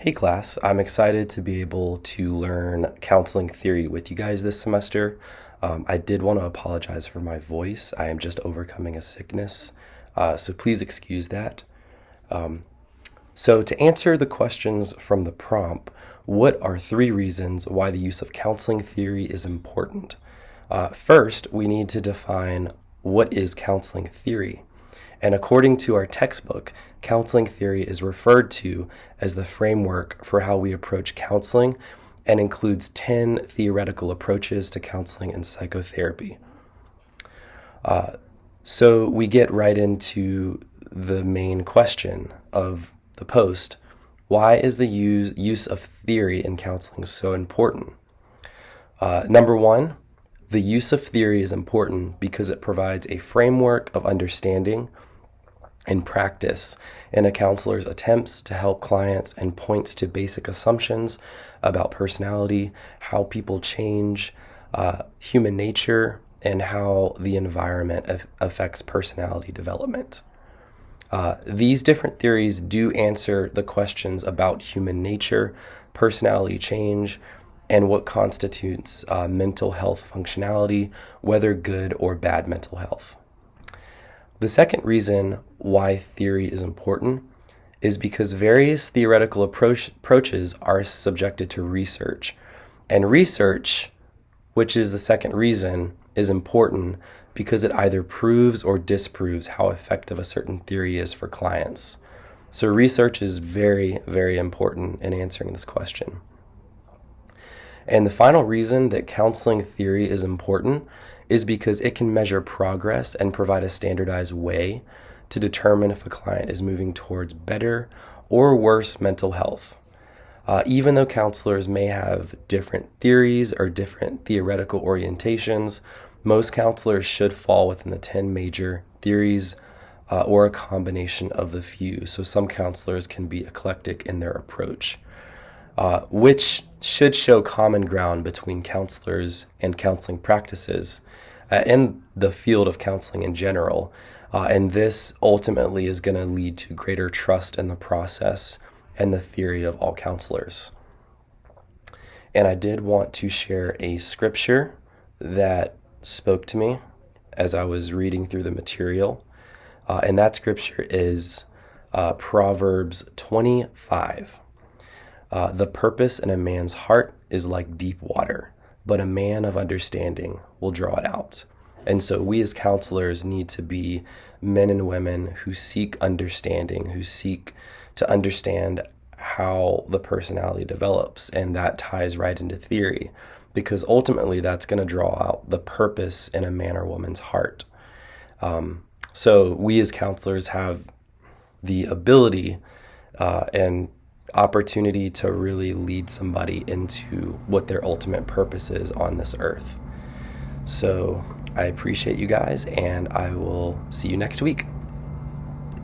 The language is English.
Hey class, I'm excited to be able to learn counseling theory with you guys this semester. I did want to apologize for my voice. I am just overcoming a sickness, so please excuse that. So to answer the questions from the prompt, what are three reasons why the use of counseling theory is important? First, we need to define what is counseling theory. And according to our textbook, counseling theory is referred to as the framework for how we approach counseling and includes 10 theoretical approaches to counseling and psychotherapy. So we get right into the main question of the post. Why is the use of theory in counseling so important? Number one, the use of theory is important because it provides a framework of understanding and practice in a counselor's attempts to help clients and points to basic assumptions about personality, how people change, human nature, and how the environment affects personality development. These different theories do answer the questions about human nature, personality change, and what constitutes mental health functionality, whether good or bad mental health. The second reason why theory is important is because various theoretical approaches are subjected to research. And research, which is the second reason, is important because it either proves or disproves how effective a certain theory is for clients. So research is very, very important in answering this question. And the final reason that counseling theory is important is because it can measure progress and provide a standardized way to determine if a client is moving towards better or worse mental health. Even though counselors may have different theories or different theoretical orientations, most counselors should fall within the 10 major theories or a combination of the few. So some counselors can be eclectic in their approach, which should show common ground between counselors and counseling practices in the field of counseling in general. And this ultimately is going to lead to greater trust in the process and the theory of all counselors. And I did want to share a scripture that spoke to me as I was reading through the material. And that scripture is Proverbs 25. The purpose in a man's heart is like deep water, but a man of understanding will draw it out. And so we as counselors need to be men and women who seek understanding, who seek to understand how the personality develops. And that ties right into theory, because ultimately that's going to draw out the purpose in a man or woman's heart. So we as counselors have the ability and opportunity to really lead somebody into what their ultimate purpose is on this earth. So I appreciate you guys, and I will see you next week.